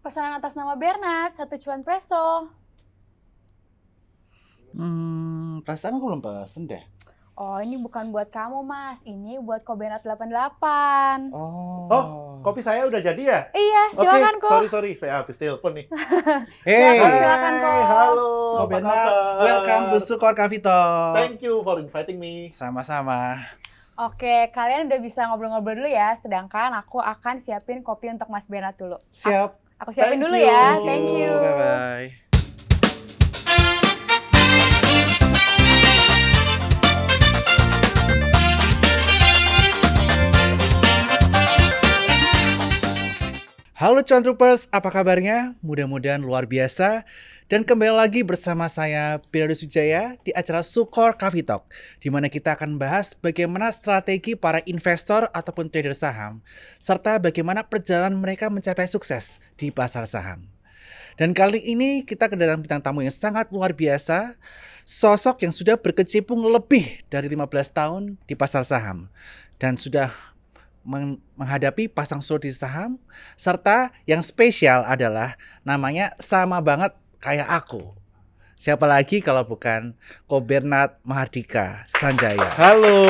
Pesanan atas nama Bernard, 1 cuan preso. Perasaan aku belum pesen deh. Oh, ini bukan buat kamu, Mas. Ini buat Bernard 88. Oh, kopi saya udah jadi ya? Iya, silakan kok. Sorry, saya habis telepon nih. Silakan, Ko. Halo, Ko apa Bernard, kabar? welcome to Sukor Coffee Talk. Thank you for inviting me. Sama-sama. Oke, kalian udah bisa ngobrol-ngobrol dulu ya. Sedangkan aku akan siapin kopi untuk Mas Bernard dulu. Siap. Aku siapin Thank dulu you. ya. Thank Thank you. Bye-bye. Halo Cuan Troopers, apa kabarnya? Mudah-mudahan luar biasa. Dan kembali lagi bersama saya, Piradu Sujaya, di acara Sukor Coffee Talk, di mana kita akan bahas bagaimana strategi para investor ataupun trader saham, serta bagaimana perjalanan mereka mencapai sukses di pasar saham. Dan kali ini kita kedatangan bintang tamu yang sangat luar biasa, sosok yang sudah berkecimpung lebih dari 15 tahun di pasar saham, dan sudah menghadapi pasang surut di saham, serta yang spesial adalah namanya sama banget kayak aku. Siapa lagi kalau bukan Ko Bernard Mahardika Sanjaya. Halo.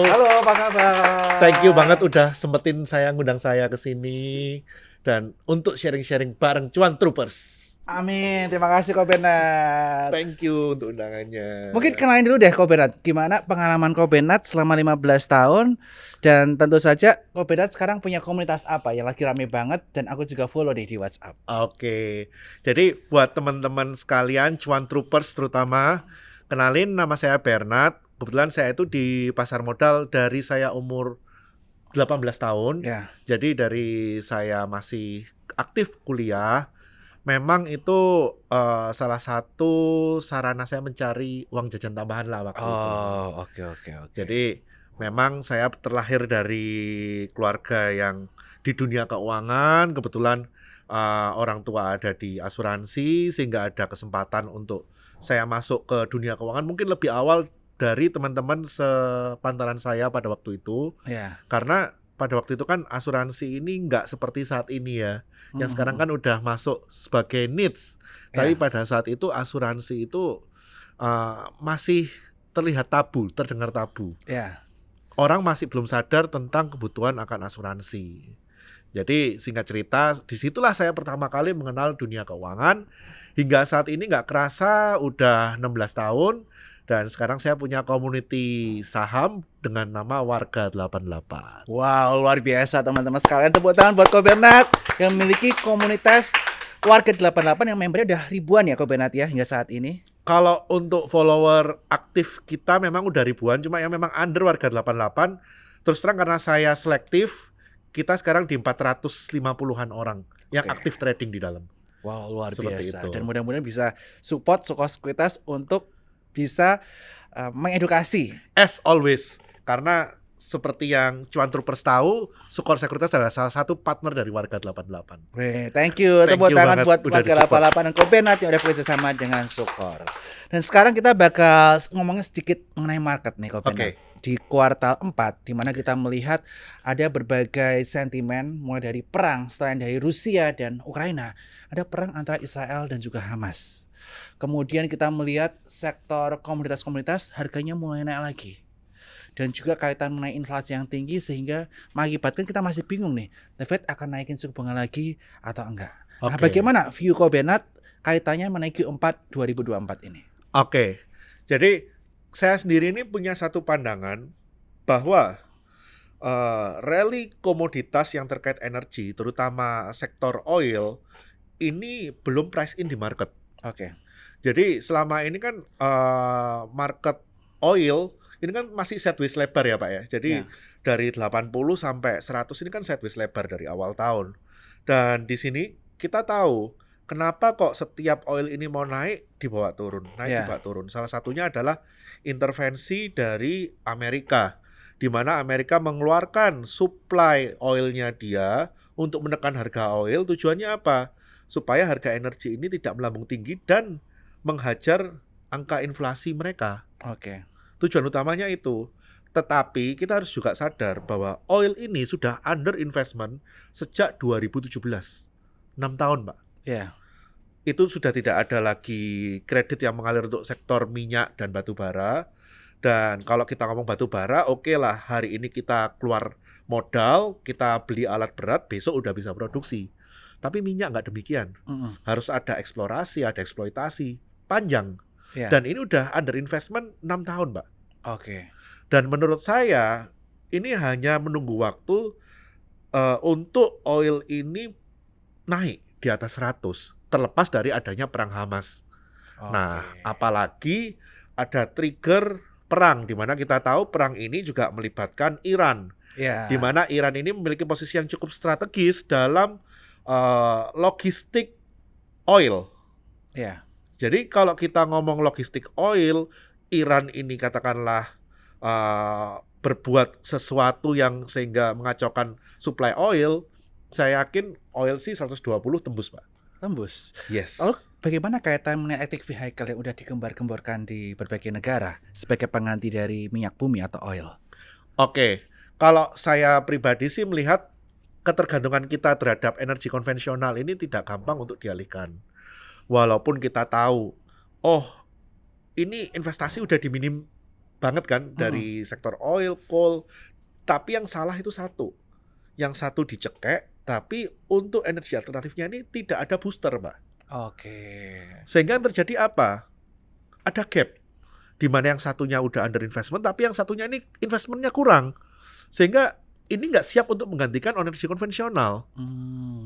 Halo, apa kabar? Thank you banget udah sempetin ngundang saya ke sini dan untuk sharing-sharing bareng Cuan Troopers. Amin, terima kasih Ko Bernard. Thank you untuk undangannya. Mungkin kenalin dulu deh Ko Bernard, gimana pengalaman Ko Bernard selama 15 tahun, dan tentu saja Ko Bernard sekarang punya komunitas apa yang lagi rame banget dan aku juga follow deh di WhatsApp. Oke, jadi buat teman-teman sekalian, Cuan Troopers terutama, kenalin nama saya Bernard. Kebetulan saya itu di pasar modal dari saya umur 18 tahun. Ya. Jadi dari saya masih aktif kuliah, memang itu salah satu sarana saya mencari uang jajan tambahan lah waktu itu. Oh, oke. Jadi memang saya terlahir dari keluarga yang di dunia keuangan. Kebetulan orang tua ada di asuransi, sehingga ada kesempatan untuk saya masuk ke dunia keuangan mungkin lebih awal dari teman-teman sepantaran saya pada waktu itu. Ya. Karena pada waktu itu kan asuransi ini nggak seperti saat ini ya. Yang sekarang kan udah masuk sebagai needs. Tapi pada saat itu asuransi itu masih terlihat tabu, terdengar tabu. Ya. Orang masih belum sadar tentang kebutuhan akan asuransi. Jadi singkat cerita, disitulah saya pertama kali mengenal dunia keuangan. Hingga saat ini nggak kerasa udah 16 tahun. Dan sekarang saya punya community saham dengan nama Warga 88. Wow, luar biasa teman-teman sekalian. Tepuk tangan buat Ko Bernard yang memiliki komunitas Warga 88 yang membernya udah ribuan ya Ko Bernard ya hingga saat ini. Kalau untuk follower aktif kita memang udah ribuan, cuma yang memang under Warga 88, terus terang karena saya selektif, kita sekarang di 450-an orang yang aktif trading di dalam. Wow, luar Seperti biasa. itu. Dan mudah-mudahan bisa support Sukor Sekuritas untuk bisa mengedukasi. As always, karena seperti yang Cuan Troopers tahu, Sukor Sekuritas adalah salah satu partner dari Warga 88. Weh, thank you. Thank Tepuk you tangan banget buat udah Warga 88 dan Ko Bernard yang udah bekerja sama dengan Sukor. Dan sekarang kita bakal ngomongin sedikit mengenai market nih Ko Bernard. Di kuartal 4, di mana kita melihat ada berbagai sentimen mulai dari perang selain dari Rusia dan Ukraina. Ada perang antara Israel dan juga Hamas. Kemudian kita melihat sektor komoditas-komoditas harganya mulai naik lagi. Dan juga kaitan mengenai inflasi yang tinggi sehingga mengakibatkan kita masih bingung nih, The Fed akan naikin suku bunga lagi atau enggak. Nah, bagaimana view Ko Bernard kaitannya mengenai Q4 2024 ini? Oke, jadi saya sendiri ini punya satu pandangan bahwa rally komoditas yang terkait energi, terutama sektor oil, ini belum price in di market. Oke. Jadi selama ini kan market oil ini kan masih sideways lebar ya Pak ya. Jadi dari 80 sampai 100 ini kan sideways lebar dari awal tahun. Dan di sini kita tahu kenapa kok setiap oil ini mau naik dibawa turun, dibawa turun. Salah satunya adalah intervensi dari Amerika, di mana Amerika mengeluarkan supply oilnya dia untuk menekan harga oil. Tujuannya apa? Supaya harga energi ini tidak melambung tinggi dan menghajar angka inflasi mereka. Oke. Tujuan utamanya itu. Tetapi kita harus juga sadar bahwa oil ini sudah under investment sejak 2017. 6 tahun, Pak. Ya. Itu sudah tidak ada lagi kredit yang mengalir untuk sektor minyak dan batu bara. Dan kalau kita ngomong batu bara, oke lah, hari ini kita keluar modal, kita beli alat berat, besok udah bisa produksi. Tapi minyak nggak demikian. Harus ada eksplorasi, ada eksploitasi panjang. Ya. Dan ini udah under investment 6 tahun, Pak. Oke. Dan menurut saya ini hanya menunggu waktu untuk oil ini naik di atas 100, terlepas dari adanya perang Hamas. Nah, apalagi ada trigger perang, di mana kita tahu perang ini juga melibatkan Iran, Ya. di mana Iran ini memiliki posisi yang cukup strategis dalam logistik oil. Ya. Jadi kalau kita ngomong logistik oil, Iran ini katakanlah berbuat sesuatu yang sehingga mengacaukan supply oil, saya yakin oil sih 120 tembus, Pak. Tembus. Yes. Lalu bagaimana kaitan mengenai electric vehicle yang udah digembar-gemborkan di berbagai negara sebagai pengganti dari minyak bumi atau oil? Oke, kalau saya pribadi sih melihat ketergantungan kita terhadap energi konvensional ini tidak gampang untuk dialihkan. Walaupun kita tahu, ini investasi udah diminim banget kan dari sektor oil, coal, tapi yang salah itu satu. Yang satu dicekek, tapi untuk energi alternatifnya ini tidak ada booster, Pak. Oke. Sehingga yang terjadi apa? Ada gap. Di mana yang satunya udah under investment, tapi yang satunya ini investmentnya kurang. Sehingga ini nggak siap untuk menggantikan energi konvensional.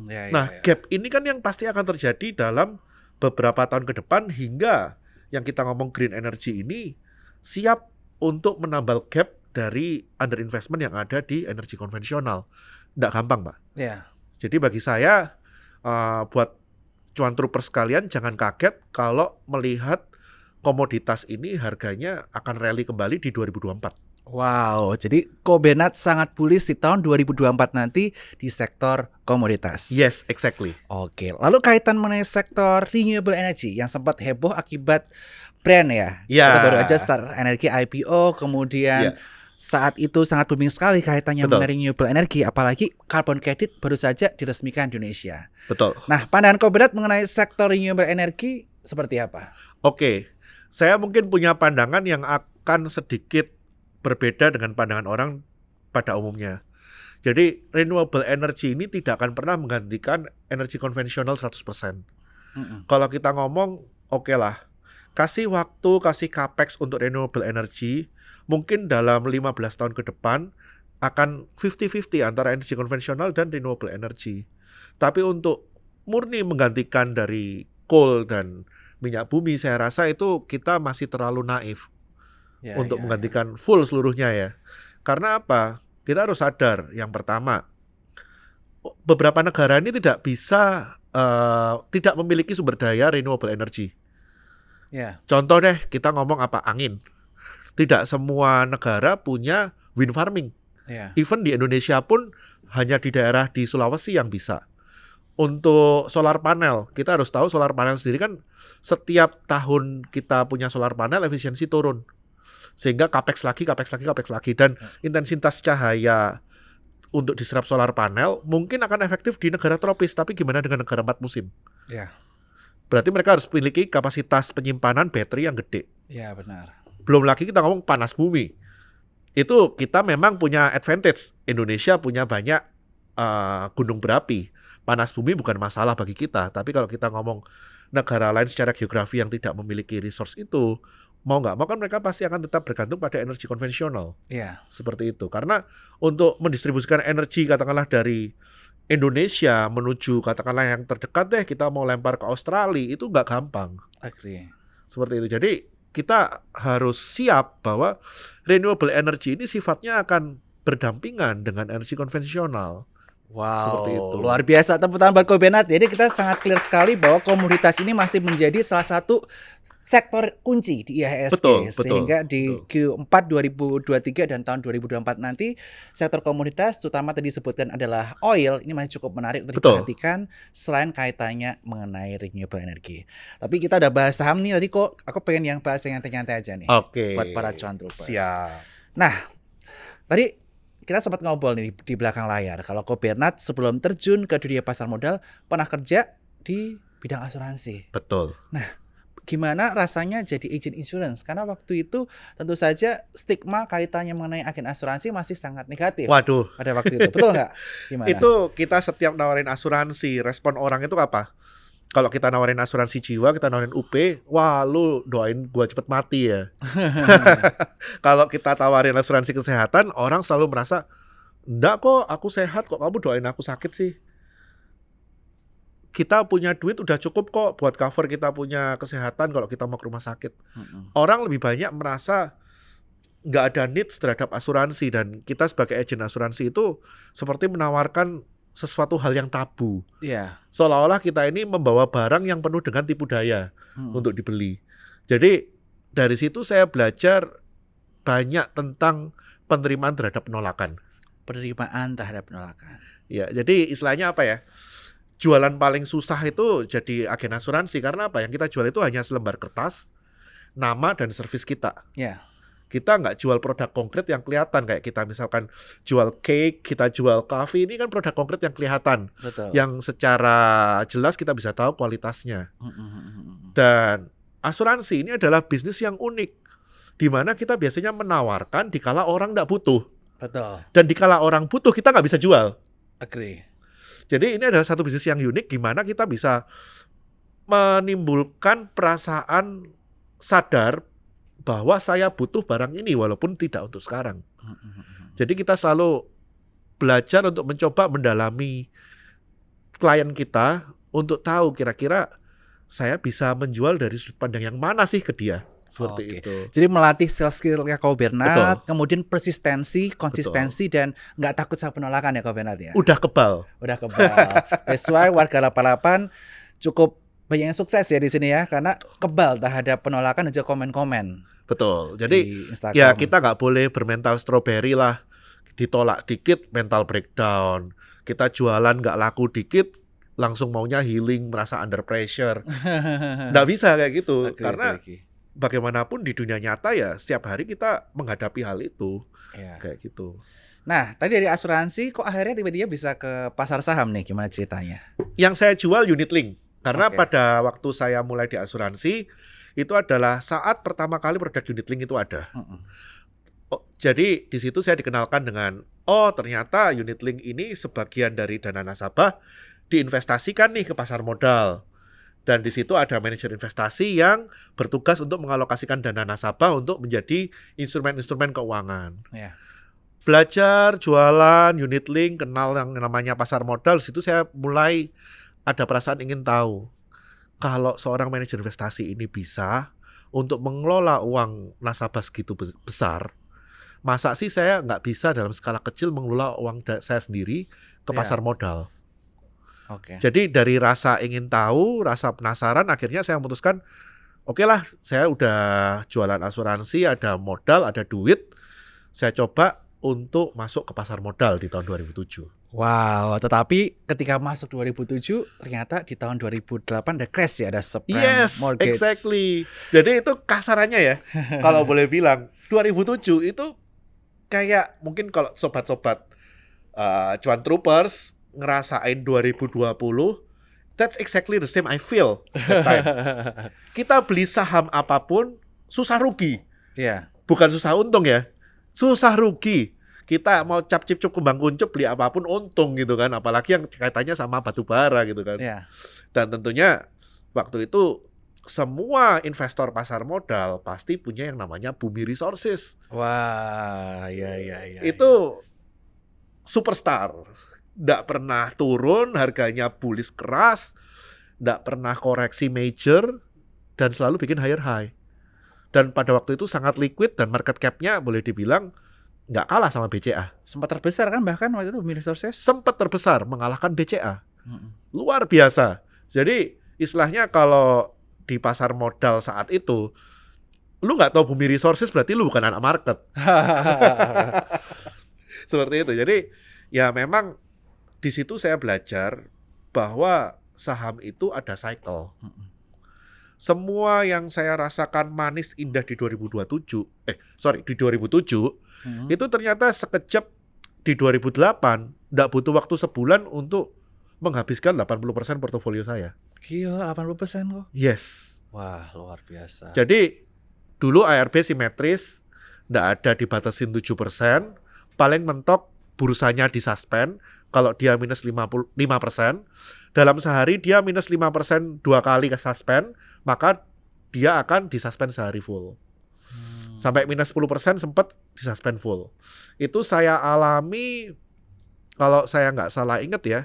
Nah, gap ini kan yang pasti akan terjadi dalam beberapa tahun ke depan hingga yang kita ngomong green energy ini siap untuk menambal gap dari underinvestment yang ada di energi konvensional. Nggak gampang, Pak. Ya. Jadi bagi saya, buat cuan trooper sekalian, jangan kaget kalau melihat komoditas ini harganya akan rally kembali di 2024. Wow, jadi Kobenat sangat bullish di tahun 2024 nanti di sektor komoditas. Yes, exactly. Oke, lalu kaitan mengenai sektor renewable energy yang sempat heboh akibat brand ya. Ya. Kita baru aja Star Energy IPO, kemudian saat itu sangat booming sekali kaitannya Betul. mengenai renewable energy, apalagi carbon credit baru saja diresmikan di Indonesia. Betul. Nah, pandangan Kobenat mengenai sektor renewable energy seperti apa? Oke, saya mungkin punya pandangan yang akan sedikit berbeda dengan pandangan orang pada umumnya. Jadi renewable energy ini tidak akan pernah menggantikan energi konvensional 100%. Kalau kita ngomong, oke lah, kasih waktu, kasih capex untuk renewable energy, mungkin dalam 15 tahun ke depan akan 50-50 antara energi konvensional dan renewable energy. Tapi untuk murni menggantikan dari coal dan minyak bumi, saya rasa itu kita masih terlalu naif untuk menggantikan full seluruhnya ya. Karena apa? Kita harus sadar, yang pertama, beberapa negara ini tidak bisa, tidak memiliki sumber daya renewable energy. Contoh deh, kita ngomong apa? Angin. Tidak semua negara punya wind farming. Even di Indonesia pun hanya di daerah di Sulawesi yang bisa. Untuk solar panel, kita harus tahu solar panel sendiri kan setiap tahun kita punya solar panel efisiensi turun. Sehingga capex lagi, dan intensitas cahaya untuk diserap solar panel mungkin akan efektif di negara tropis, tapi gimana dengan negara 4 musim? Berarti mereka harus memiliki kapasitas penyimpanan baterai yang gede. Benar. Belum lagi kita ngomong panas bumi. Itu kita memang punya advantage. Indonesia punya banyak gunung berapi. Panas bumi bukan masalah bagi kita, tapi kalau kita ngomong negara lain secara geografi yang tidak memiliki resource itu, mau nggak mau kan mereka pasti akan tetap bergantung pada energi konvensional. Seperti itu. Karena untuk mendistribusikan energi katakanlah dari Indonesia menuju katakanlah yang terdekat deh, kita mau lempar ke Australia, itu nggak gampang. Seperti itu. Jadi kita harus siap bahwa renewable energy ini sifatnya akan berdampingan dengan energi konvensional. Seperti itu. Wow, luar biasa. Tepuk tangan buat Kobenat. Jadi kita sangat clear sekali bahwa komoditas ini masih menjadi salah satu sektor kunci di IHSG. Sehingga di Q4 2023 dan tahun 2024 nanti sektor komoditas terutama tadi disebutkan adalah oil ini masih cukup menarik untuk diperhatikan selain kaitannya mengenai renewable energy. Tapi kita udah bahas saham nih, tadi kok aku pengen yang bahas yang nyantai-nyantai aja nih. Oke. Buat para cuan troopers. Siap. Nah, tadi kita sempat ngobrol nih di belakang layar. Kalau Ko Bernard sebelum terjun ke dunia pasar modal pernah kerja di bidang asuransi. Betul. Gimana rasanya jadi agent insurance? Karena waktu itu tentu saja stigma kaitannya mengenai agen asuransi masih sangat negatif Waduh, pada waktu itu. Betul nggak? Gimana? itu kita setiap nawarin asuransi, respon orang itu apa? Kalau kita nawarin asuransi jiwa, kita nawarin UP, wah lu doain gua cepet mati ya. Kalau kita tawarin asuransi kesehatan, orang selalu merasa, enggak kok, aku sehat kok, kamu doain aku sakit sih. Kita punya duit udah cukup kok buat cover kita punya kesehatan kalau kita mau ke rumah sakit. Orang lebih banyak merasa nggak ada needs terhadap asuransi, dan kita sebagai agen asuransi itu seperti menawarkan sesuatu hal yang tabu. Iya. Seolah-olah kita ini membawa barang yang penuh dengan tipu daya untuk dibeli. Jadi dari situ saya belajar banyak tentang penerimaan terhadap penolakan. Penerimaan terhadap penolakan. Ya, jadi istilahnya apa ya? Jualan paling susah itu jadi agen asuransi karena apa? Yang kita jual itu hanya selembar kertas, nama dan servis kita. Ya. Kita nggak jual produk konkret yang kelihatan, kayak kita misalkan jual cake, kita jual coffee, ini kan produk konkret yang kelihatan, Betul. yang secara jelas kita bisa tahu kualitasnya. Dan asuransi ini adalah bisnis yang unik, di mana kita biasanya menawarkan dikala orang nggak butuh, Betul. dan dikala orang butuh kita nggak bisa jual. Agree. Jadi ini adalah satu bisnis yang unik, di mana kita bisa menimbulkan perasaan sadar bahwa saya butuh barang ini walaupun tidak untuk sekarang. Jadi kita selalu belajar untuk mencoba mendalami klien kita untuk tahu kira-kira saya bisa menjual dari sudut pandang yang mana sih ke dia. Seperti Oke. itu. Jadi melatih skill-skillnya Ko Bernard, Betul. kemudian persistensi, konsistensi, dan nggak takut sama penolakan ya Ko Bernard ya? Udah kebal. Udah kebal. That's why warga 88 cukup banyak yang sukses ya di sini ya, karena kebal terhadap penolakan dan juga komen-komen. Betul. Di Jadi Instagram. ya kita nggak boleh bermental strawberry lah. Ditolak dikit mental breakdown. Kita jualan nggak laku dikit langsung maunya healing, merasa under pressure. Nggak bisa kayak gitu. Karena bagaimanapun di dunia nyata ya setiap hari kita menghadapi hal itu. Ya. Kayak gitu. Nah, tadi dari asuransi kok akhirnya tiba-tiba bisa ke pasar saham nih, gimana ceritanya? Yang saya jual unit link. Karena Oke. pada waktu saya mulai di asuransi, itu adalah saat pertama kali produk unit link itu ada. Oh, jadi di situ saya dikenalkan dengan, oh ternyata unit link ini sebagian dari dana nasabah diinvestasikan nih ke pasar modal. Dan di situ ada manajer investasi yang bertugas untuk mengalokasikan dana nasabah untuk menjadi instrumen-instrumen keuangan. Ya. Belajar jualan unit link, kenal yang namanya pasar modal, di situ saya mulai ada perasaan ingin tahu kalau seorang manajer investasi ini bisa untuk mengelola uang nasabah segitu besar, masa sih saya nggak bisa dalam skala kecil mengelola uang saya sendiri ke pasar modal. Oke. Jadi dari rasa ingin tahu, rasa penasaran, akhirnya saya memutuskan, oke lah, saya udah jualan asuransi, ada modal, ada duit, saya coba untuk masuk ke pasar modal di tahun 2007. Wow, tetapi ketika masuk 2007 ternyata di tahun 2008 ada crash ya, ada subprime Yes, mortgage. exactly. Jadi itu kasarannya ya, kalau boleh bilang 2007 itu kayak mungkin kalau sobat-sobat cuan troopers ngerasain 2020, that's exactly the same I feel that time. Kita beli saham apapun susah rugi, Iya. bukan susah untung ya, susah rugi. Kita mau cap-cip-cup kembang kuncup beli apapun untung gitu kan, apalagi yang kaitannya sama batu bara gitu kan. Iya. Dan tentunya waktu itu semua investor pasar modal pasti punya yang namanya Bumi Resources. Wah, ya. Itu superstar. Nggak pernah turun, harganya bullish keras, nggak pernah koreksi major, dan selalu bikin higher high. Dan pada waktu itu sangat liquid dan market cap-nya boleh dibilang nggak kalah sama BCA. Sempat terbesar kan bahkan waktu itu Bumi Resources. Sempat terbesar mengalahkan BCA. Luar biasa. Jadi istilahnya kalau di pasar modal saat itu, lu nggak tahu Bumi Resources berarti lu bukan anak market. Seperti itu. Jadi ya memang di situ saya belajar bahwa saham itu ada cycle. Semua yang saya rasakan manis indah di 2007 itu ternyata sekejap di 2008 nggak butuh waktu sebulan untuk menghabiskan 80% portofolio saya. Gila, 80% kok. Yes. Wah, luar biasa. Jadi dulu ARB simetris, nggak ada dibatasin 7%, paling mentok bursanya disuspend, kalau dia minus 5%, dalam sehari dia minus 5% 2 kali ke suspend, maka dia akan disuspend sehari full. Sampai minus 10% sempat disuspend full. Itu saya alami, kalau saya nggak salah ingat ya,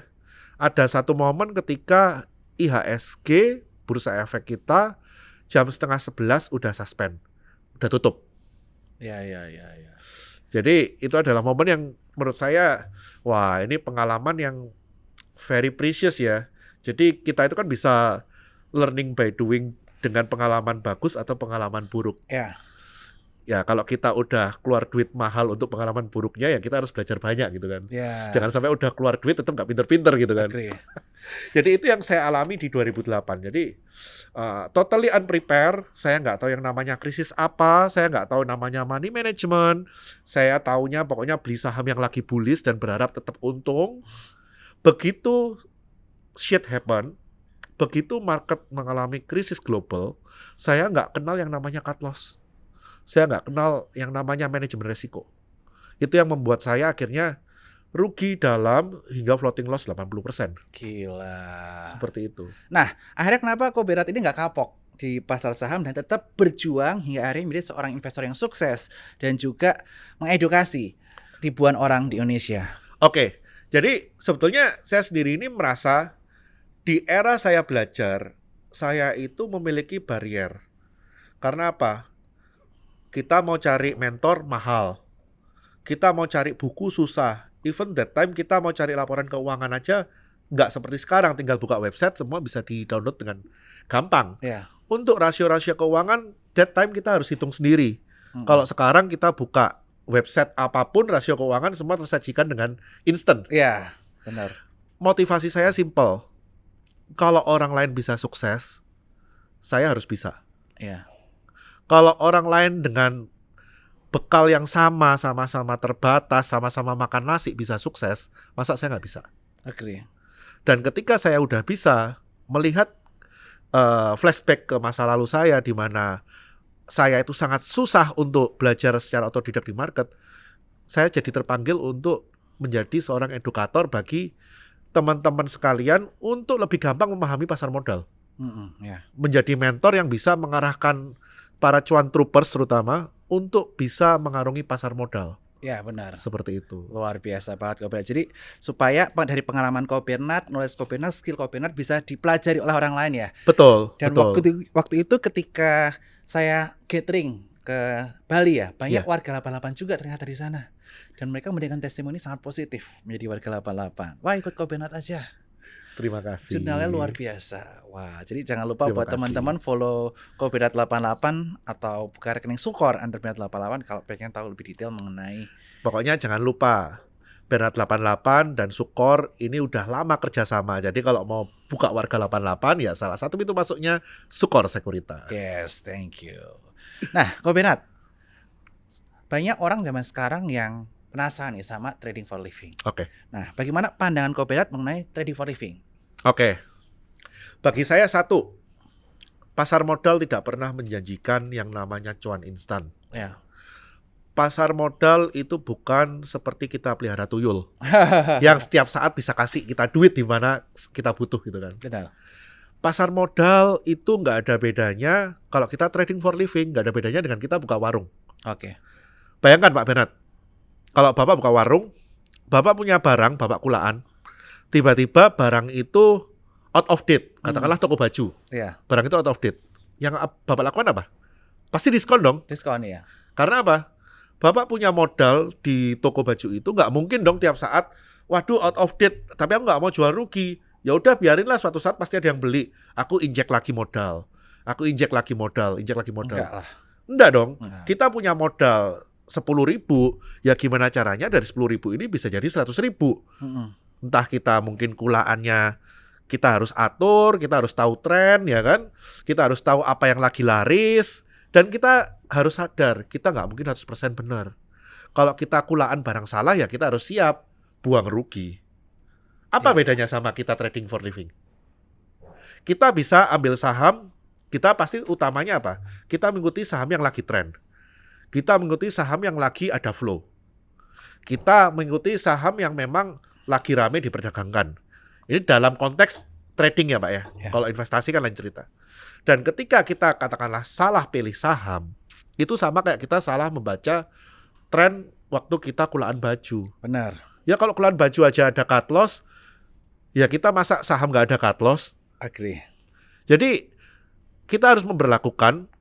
ada satu momen ketika IHSG, bursa efek kita, jam 10:30 udah suspend, udah tutup. Ya. Jadi itu adalah momen yang menurut saya, wah ini pengalaman yang very precious ya. Jadi kita itu kan bisa learning by doing dengan pengalaman bagus atau pengalaman buruk. Ya. Ya kalau kita udah keluar duit mahal untuk pengalaman buruknya ya kita harus belajar banyak gitu kan. Ya. Jangan sampai udah keluar duit tetap nggak pinter-pinter gitu kan. Agree. Jadi itu yang saya alami di 2008. Jadi totally unprepared. Saya nggak tahu yang namanya krisis apa. Saya nggak tahu namanya money management. Saya taunya pokoknya beli saham yang lagi bullish dan berharap tetap untung. Begitu shit happen, begitu market mengalami krisis global, saya nggak kenal yang namanya cut loss. Saya nggak kenal yang namanya manajemen resiko. Itu yang membuat saya akhirnya rugi dalam hingga floating loss 80%. Gila. Seperti itu. Nah, akhirnya kenapa Koberat ini nggak kapok di pasar saham dan tetap berjuang hingga akhirnya menjadi seorang investor yang sukses dan juga mengedukasi ribuan orang di Indonesia? Oke, jadi sebetulnya saya sendiri ini merasa di era saya belajar, saya itu memiliki barrier. Karena apa? Kita mau cari mentor mahal. Kita mau cari buku susah. Even that time kita mau cari laporan keuangan aja nggak seperti sekarang, tinggal buka website semua bisa di-download dengan gampang. Ya. Untuk rasio-rasio keuangan, that time kita harus hitung sendiri. Kalau sekarang kita buka website apapun, rasio keuangan semua tersajikan dengan instan. Iya, benar. Motivasi saya simple. Kalau orang lain bisa sukses, saya harus bisa. Iya. Kalau orang lain dengan bekal yang sama-sama terbatas, sama-sama makan nasi bisa sukses, masa saya nggak bisa? Agree. Dan ketika saya udah bisa melihat flashback ke masa lalu saya di mana saya itu sangat susah untuk belajar secara otodidak di market, saya jadi terpanggil untuk menjadi seorang edukator bagi teman-teman sekalian untuk lebih gampang memahami pasar modal. Ya. Menjadi mentor yang bisa mengarahkan para cuan troopers terutama untuk bisa mengarungi pasar modal. Ya, benar. Seperti itu. Luar biasa banget Ko Bernard. Jadi supaya dari pengalaman Ko Bernard, knowledge Ko Bernard, skill Ko Bernard bisa dipelajari oleh orang lain ya. Betul. Dan betul. waktu itu ketika saya gathering ke Bali ya, banyak warga 88 juga ternyata di sana. Dan mereka memberikan testimoni sangat positif menjadi warga 88. Wah, ikut Ko Bernard aja. Terima kasih. Jurnalnya luar biasa. Wah, jadi jangan lupa Terima buat kasih. teman-teman follow Ko Bernard 88 atau buka rekening Sukor under Bernard 88 kalau pengen tahu lebih detail mengenai. Pokoknya jangan lupa Bernard 88 dan Sukor ini udah lama kerjasama. Jadi kalau mau buka warga 88 ya salah satu pintu masuknya Sukor Sekuritas. Yes, thank you. Nah, Ko Bernard, banyak orang zaman sekarang yang penasaran nih sama trading for living. Oke. Nah, bagaimana pandangan Ko Bernard mengenai trading for living? Oke. Bagi saya satu, pasar modal tidak pernah menjanjikan yang namanya cuan instan. Ya. Pasar modal itu bukan seperti kita pelihara tuyul yang setiap saat bisa kasih kita duit di mana kita butuh gitu kan. Benar. Pasar modal itu nggak ada bedanya kalau kita trading for living, nggak ada bedanya dengan kita buka warung. Oke. Bayangkan Pak Bernard, kalau Bapak buka warung, Bapak punya barang, Bapak kulaan, tiba-tiba barang itu out of date, katakanlah toko baju, Iya. barang itu out of date. Yang Bapak lakukan apa? Pasti diskon dong. Diskon ya. Karena apa? Bapak punya modal di toko baju itu nggak mungkin dong tiap saat, waduh out of date, tapi aku nggak mau jual rugi. Ya udah biarinlah, suatu saat pasti ada yang beli. Aku injek lagi modal. Injek lagi modal. Enggak lah. Enggak dong. Enggak. Kita punya modal 10.000, ya gimana caranya dari 10.000 ini bisa jadi 100.000. Entah kita mungkin kulaannya kita harus atur, kita harus tahu tren ya kan. Kita harus tahu apa yang lagi laris. Dan kita harus sadar, kita nggak mungkin 100% benar. Kalau kita kulaan barang salah ya kita harus siap buang rugi. Apa bedanya sama kita trading for living? Kita bisa ambil saham, kita pasti utamanya apa? Kita mengikuti saham yang lagi tren. Kita mengikuti saham yang lagi ada flow. Kita mengikuti saham yang memang lagi rame diperdagangkan. Ini dalam konteks trading ya Pak ya. Kalau investasi kan lain cerita. Dan ketika kita katakanlah salah pilih saham, itu sama kayak kita salah membaca tren waktu kita kulaan baju. Benar. Ya kalau kulaan baju aja ada cut loss, ya kita masa saham nggak ada cut loss? Agree. Jadi kita harus memberlakukan,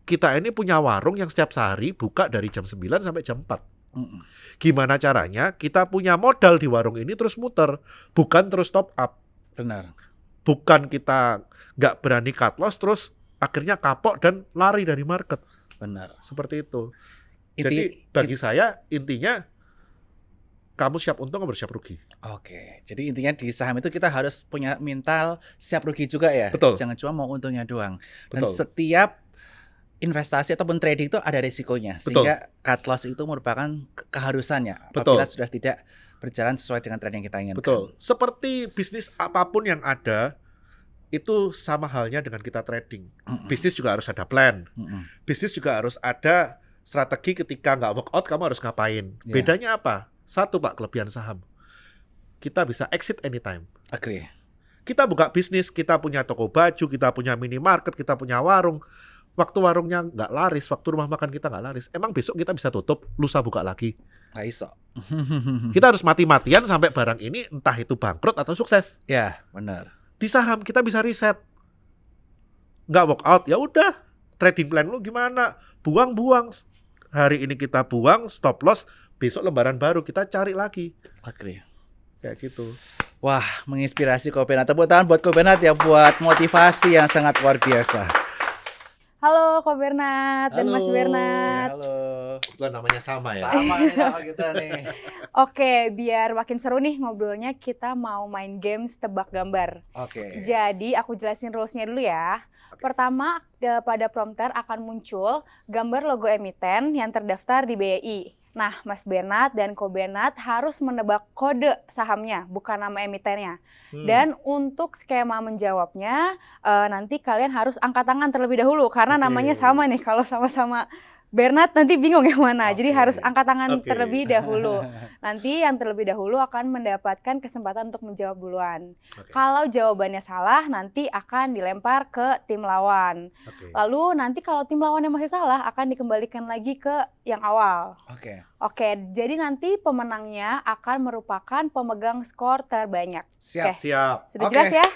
kita ini punya warung yang setiap sehari buka dari jam 9 sampai jam 4. Gimana caranya kita punya modal di warung ini terus muter, bukan terus top up. Benar. Bukan kita nggak berani cut loss terus akhirnya kapok dan lari dari market. Benar. Seperti itu. Jadi bagi saya intinya kamu siap untung kamu harus siap rugi. Oke, jadi intinya di saham itu kita harus punya mental siap rugi juga ya. Betul. Jangan cuma mau untungnya doang. Dan Betul. setiap investasi ataupun trading itu ada risikonya. Betul. Sehingga cut loss itu merupakan keharusannya Betul. apabila sudah tidak berjalan sesuai dengan tren yang kita inginkan. Betul. Seperti bisnis apapun yang ada, itu sama halnya dengan kita trading. Bisnis juga harus ada plan. Bisnis juga harus ada strategi ketika nggak work out, kamu harus ngapain. Yeah. Bedanya apa? Satu Pak, kelebihan saham. Kita bisa exit anytime. Agree. Kita buka bisnis, kita punya toko baju, kita punya minimarket, kita punya warung. Waktu warungnya nggak laris, waktu rumah makan kita nggak laris. Emang besok kita bisa tutup, lusa buka lagi? Nggak iso. Kita harus mati-matian sampai barang ini entah itu bangkrut atau sukses. Ya, benar. Di saham kita bisa riset. Nggak work out, ya udah. Trading plan lu gimana? Buang-buang. Hari ini kita buang, stop loss. Besok lembaran baru, kita cari lagi. Agree. Kayak gitu. Wah, menginspirasi Ko Bernard. Tepuk tangan buat Ko Bernard ya, buat motivasi yang sangat luar biasa. Halo Ko Bernard dan Mas Halo. Bernard. Halo. Kebetulan namanya sama ya. Sama nih nama kita nih. Oke, biar makin seru nih ngobrolnya, kita mau main games tebak gambar. Oke. Jadi aku jelasin rules-nya dulu ya. Pertama, pada prompter akan muncul gambar logo emiten yang terdaftar di BI. Nah, Mas Bernard dan Ko Bernard harus menebak kode sahamnya, bukan nama emitennya. Dan untuk skema menjawabnya, nanti kalian harus angkat tangan terlebih dahulu, karena Oke. namanya sama nih. Kalau sama-sama Bernard nanti bingung yang mana. Jadi Oke. harus angkat tangan Oke. terlebih dahulu. Nanti yang terlebih dahulu akan mendapatkan kesempatan untuk menjawab duluan. Oke. Kalau jawabannya salah, nanti akan dilempar ke tim lawan. Oke. Lalu nanti kalau tim lawannya masih salah, akan dikembalikan lagi ke yang awal. Oke. Oke, jadi nanti pemenangnya akan merupakan pemegang skor terbanyak. Siap. Oke. Siap. Sudah Oke. jelas ya?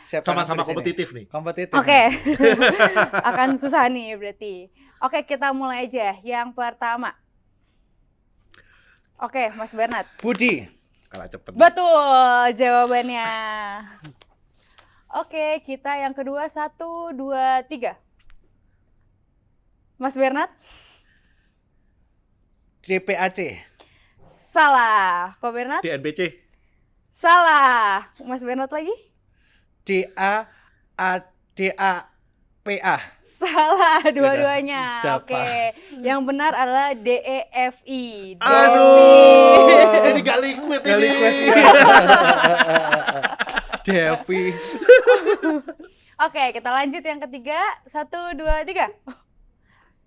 Siap. Sama-sama tangan di sini. kompetitif nih. Kompetitif. Oke. Akan susah nih berarti. Oke, kita mulai aja. Yang pertama. Oke, Mas Bernard. Budi. Kalah cepet. Betul jawabannya. Oke, kita yang kedua. 1, 2, 3. Mas Bernard? DPAC. Salah. Ko Bernard? Di NBC. Salah. Mas Bernard lagi? DAPA. Salah dua-duanya. Dapa. Oke. Yang benar adalah DEFI. Aduh, ini gak liquid Gak ini. liquid. Devi. Oke, kita lanjut yang ketiga. 1, 2, 3.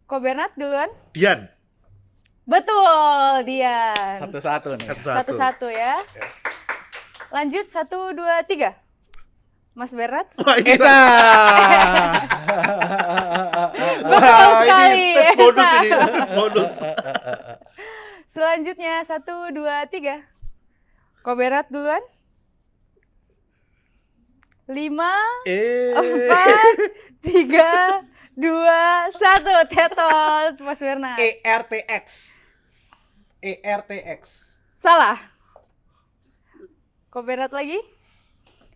Ko Bernard duluan? Dian. Betul, Dian. Satu-satu nih. Satu-satu ya. Lanjut 1, 2, 3. Mas Bernard? Wah, ini Esa. Betul sekali. ini bonus Esa. ini, bonus. Selanjutnya 1, 2, 3. Ko Bernard duluan? 5, 4, 3, 2, 1. Tetot, Mas Bernard. ERTX. E Salah. Ko Bernard lagi?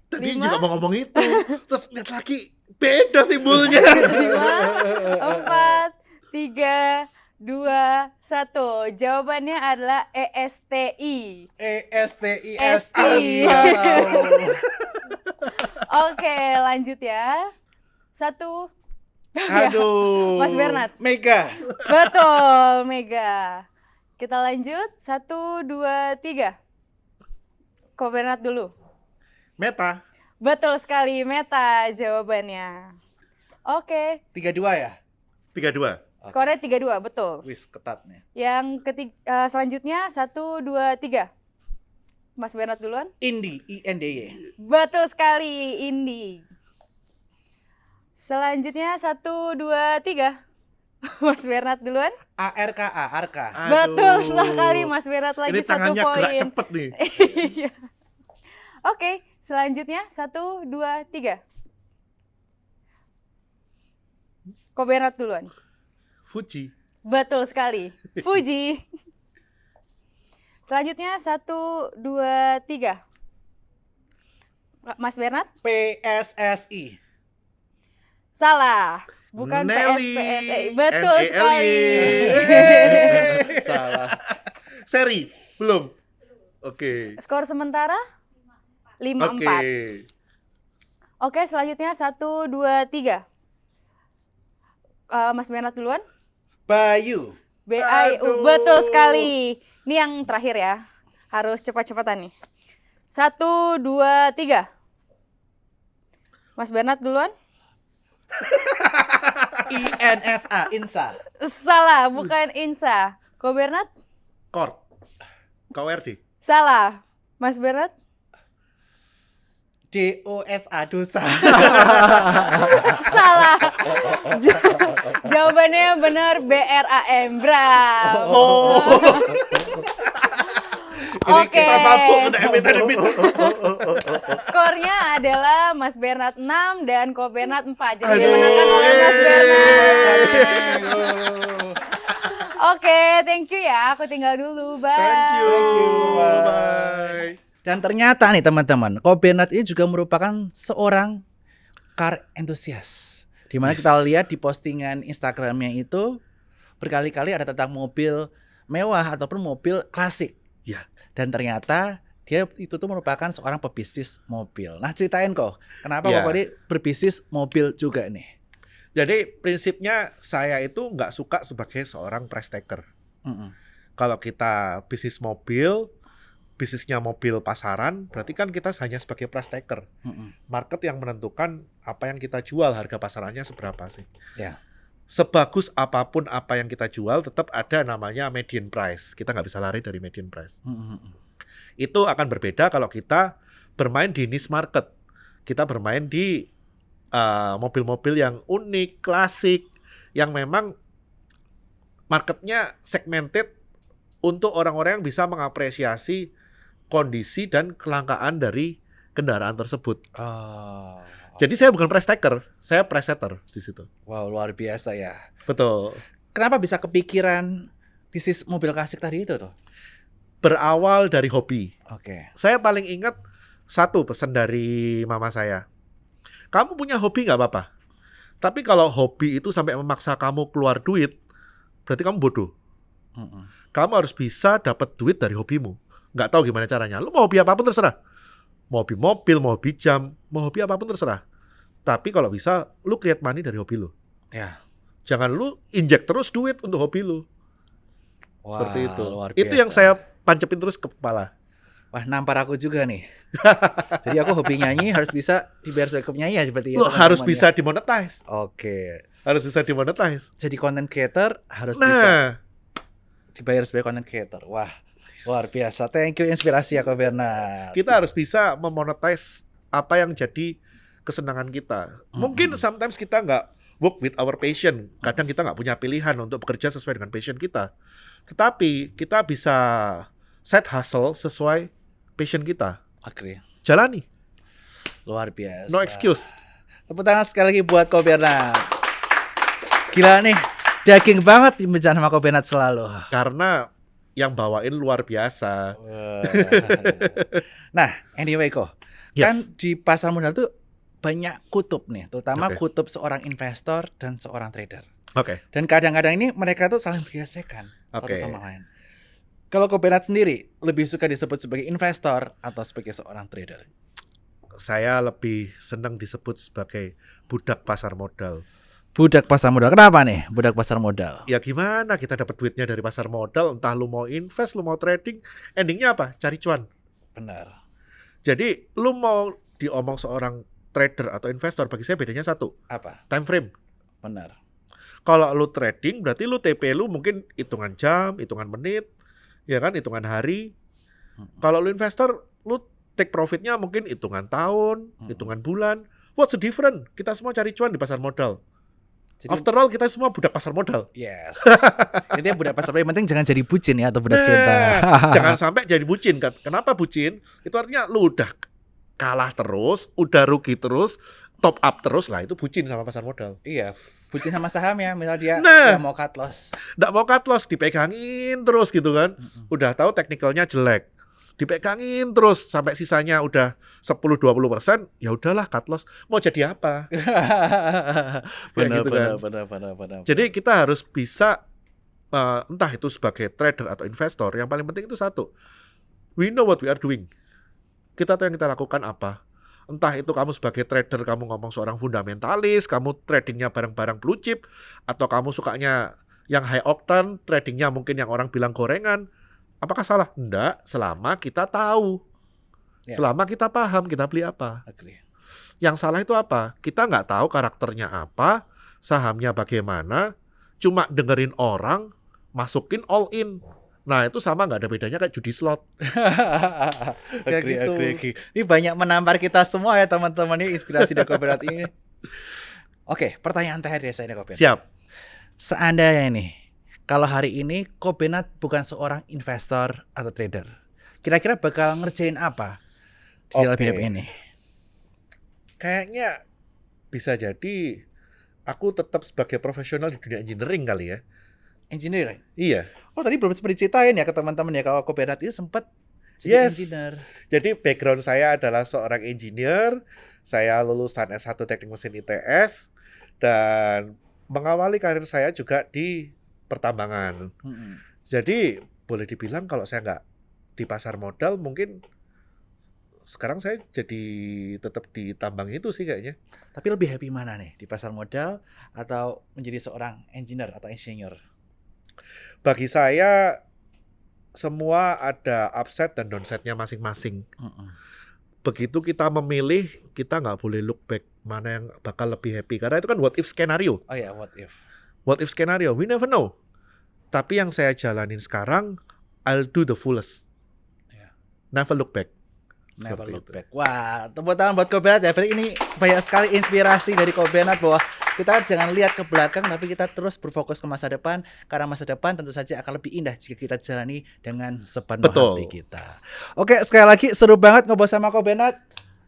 Tadi 5, juga mau ngomong itu, terus lihat lagi beda simbolnya. 5, 4, 3, 2, 1. Jawabannya adalah ESTI. ESTIS. SI. Tahu. Oke, lanjut ya. 1. Aduh. Mas Bernard. Mega. Betul, Mega. Kita lanjut. 1, 2, 3. Ko Bernard dulu. Meta. Betul sekali, Meta jawabannya. Oke, 3-2 ya? 3-2. skornya 3-2, betul. Wis, ketat nih. Yang selanjutnya 1, 2, 3. Mas Bernard duluan. Indi, INDY. Betul sekali, Indi. Selanjutnya 1, 2, 3. Mas Bernard duluan. ARKA, ARKA. Betul sekali, Mas Bernard lagi Ini 1 tangannya gerak poin. cepet nih. Iya. Oke, selanjutnya 1, 2, 3. Ko Bernard duluan. Fuji. Betul sekali, Fuji. Selanjutnya 1, 2, 3. Mas Bernard? PSSI. Salah. Bukan Nelly. PSPSI. Betul NELY. sekali. Salah. Seri, belum. Oke. Skor sementara 5-4. Oke. Oke, selanjutnya 1, 2, 3. Mas Bernard duluan. Bayu. BAIU. Aduh. Betul sekali. Ini yang terakhir ya. Harus cepat-cepatan nih. 1, 2, 3. Mas Bernard duluan. INSA, INSA. Salah, bukan INSA. Ko Bernard? Kord. KWRD. Salah. Mas Bernard? DOSA, dosa. Salah. Jawabannya benar, BRAM. Bravo. Oh. Ini Oke. kita mabuk kena emiten-emiten. Skornya adalah Mas Bernard 6 dan Ko Bernard 4. Jadi Aduh. dimenangkan oleh Mas Bernard. Aduh. Oke, thank you ya. Aku tinggal dulu. Bye. Thank you. Bye. Bye. Dan ternyata nih teman-teman, Ko Bernard ini juga merupakan seorang car enthusiast. Dimana Yes. kita lihat di postingan Instagramnya itu berkali-kali ada tentang mobil mewah ataupun mobil klasik. Ya. Dan ternyata dia itu tuh merupakan seorang pebisnis mobil. Nah ceritain kok, kenapa Ya. kok ini berbisnis mobil juga nih? Jadi prinsipnya saya itu nggak suka sebagai seorang price taker. Mm-mm. Kalau kita bisnis mobil, bisnisnya mobil pasaran, berarti kan kita hanya sebagai price taker. Mm-mm. Market yang menentukan apa yang kita jual, harga pasarannya seberapa sih. Ya. Sebagus apapun apa yang kita jual, tetap ada namanya median price. Kita nggak bisa lari dari median price. Mm-mm. Itu akan berbeda kalau kita bermain di niche market. Kita bermain di mobil-mobil yang unik, klasik, yang memang marketnya segmented untuk orang-orang yang bisa mengapresiasi kondisi dan kelangkaan dari kendaraan tersebut. Oh. Jadi saya bukan price taker, saya price setter di situ. Wow, luar biasa ya. Betul. Kenapa bisa kepikiran bisnis mobil klasik tadi itu tuh? Berawal dari hobi. Oke. Saya paling ingat satu pesan dari mama saya. Kamu punya hobi nggak apa-apa. Tapi kalau hobi itu sampai memaksa kamu keluar duit, berarti kamu bodoh. Mm-mm. Kamu harus bisa dapat duit dari hobimu. Nggak tahu gimana caranya. Lu mau hobi apapun terserah. Mau hobi mobil, mau hobi jam, mau hobi apapun terserah. Tapi kalau bisa, lu create money dari hobi lu. Ya. Jangan lu injek terus duit untuk hobi lu. Wah, Seperti itu. luar Itu biasa. yang saya pancepin terus ke kepala. Wah, nampar aku juga nih. Jadi aku hobi nyanyi harus bisa dibayar sebagai penyanyi ya seperti itu. Lu harus teman-teman bisa ya. dimonetize. Oke. Harus bisa dimonetize. Jadi content creator harus bisa Nah, dibayar sebagai content creator. Wah, luar biasa. Thank you inspirasi ya Ko Bernard. kita harus bisa memonetize apa yang jadi kesenangan kita. Mungkin sometimes kita nggak work with our passion. Kadang kita nggak punya pilihan untuk bekerja sesuai dengan passion kita. Tetapi kita bisa set hustle sesuai passion kita. Oke. Jalani. Luar biasa. No excuse. Tepuk tangan sekali lagi buat Ko Bernard. Gila nih, daging banget pembicaraan sama Ko Bernard selalu. Karena yang bawain luar biasa. Wah. Nah, anyway Ko, Yes. kan di pasar modal tuh banyak kutub nih, terutama Oke. kutub seorang investor dan seorang trader. Oke. Dan kadang-kadang ini mereka tuh saling bergesekan satu Oke. sama lain. Kalau Ko Bernard sendiri lebih suka disebut sebagai investor atau sebagai seorang trader? Saya lebih senang disebut sebagai budak pasar modal. Budak pasar modal. Kenapa nih budak pasar modal? Ya gimana kita dapat duitnya dari pasar modal, entah lu mau invest, lu mau trading, endingnya apa? Cari cuan. Benar. Jadi lu mau diomong seorang trader atau investor, bagi saya bedanya satu, Apa? time frame. Benar. Kalau lu trading berarti lu TP lu mungkin hitungan jam, hitungan menit, ya kan, hitungan hari. Kalau lu investor, lu take profitnya mungkin hitungan tahun, hitungan bulan. What's the difference? Kita semua cari cuan di pasar modal. Jadi, After all kita semua budak pasar modal. yes. Intinya budak pasar modal yang penting jangan jadi bucin ya atau budak cinta. Jangan sampai jadi bucin kan. Kenapa bucin? Itu artinya lu udah kalah terus, udah rugi terus, top up terus lah, itu bucin sama pasar modal. Iya, bucin sama saham ya. Misal dia Nah. nggak mau cut loss. Nggak mau cut loss, dipegangin terus gitu kan. Udah tahu teknikalnya jelek, dipegangin terus sampai sisanya udah 10-20%, ya udahlah cut loss. Mau jadi apa? benar, gitu benar, kan. benar. Jadi kita harus bisa entah itu sebagai trader atau investor, yang paling penting itu satu, we know what we are doing. Kita tahu yang kita lakukan apa. Entah itu kamu sebagai trader, kamu ngomong seorang fundamentalis, kamu tradingnya barang-barang blue chip, atau kamu sukanya yang high octane, tradingnya mungkin yang orang bilang gorengan. Apakah salah? Enggak, selama kita tahu. Ya. Selama kita paham, kita beli apa. Agree. Yang salah itu apa? Kita nggak tahu karakternya apa, sahamnya bagaimana, cuma dengerin orang, masukin all in. Nah itu sama, nggak ada bedanya kayak judi slot. Kayak gitu. Agree. Ini banyak menampar kita semua ya teman-teman, ini inspirasi dari Kobenat ini. Oke, pertanyaan terakhir ya saya nih Kobenat. Siap. Seandainya nih, kalau hari ini Kobenat bukan seorang investor atau trader, kira-kira bakal ngerjain apa di dalam Oke. hidup ini? Kayaknya bisa jadi aku tetap sebagai profesional di dunia engineering kali ya. Engineer. Iya. Oh tadi belum sempat diceritain ya ke teman-teman ya kalau Kobenat itu sempat jadi Yes. engineer. Jadi background saya adalah seorang engineer. Saya lulusan S1 Teknik Mesin ITS dan mengawali karir saya juga di pertambangan. Jadi boleh dibilang kalau saya nggak di pasar modal, mungkin sekarang saya jadi tetap di tambang itu sih kayaknya. Tapi lebih happy mana nih, di pasar modal atau menjadi seorang engineer atau insinyur? Bagi saya semua ada upside dan downside-nya masing-masing. Begitu kita memilih, kita nggak boleh look back mana yang bakal lebih happy. Karena itu kan what if skenario. Oh ya, what if? What if skenario, we never know. Tapi yang saya jalanin sekarang, I'll do the fullest. Yeah. Never look back. Never Seperti look itu. back. Wah, tepuk tangan buat Kobenat ya. Berarti ini banyak sekali inspirasi dari Kobenat bahwa kita jangan lihat ke belakang, tapi kita terus berfokus ke masa depan. Karena masa depan tentu saja akan lebih indah jika kita jalani dengan sepenuh Betul. hati kita. Oke, sekali lagi seru banget ngobrol sama Kobenat.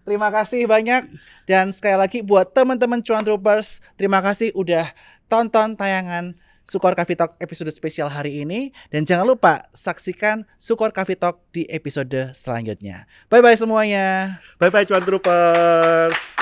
Terima kasih banyak. Dan sekali lagi buat teman-teman Cuan Troopers, terima kasih udah tonton tayangan Sukor Coffee Talk episode spesial hari ini. Dan jangan lupa saksikan Sukor Coffee Talk di episode selanjutnya. Bye-bye semuanya. Bye-bye Cuan Troopers.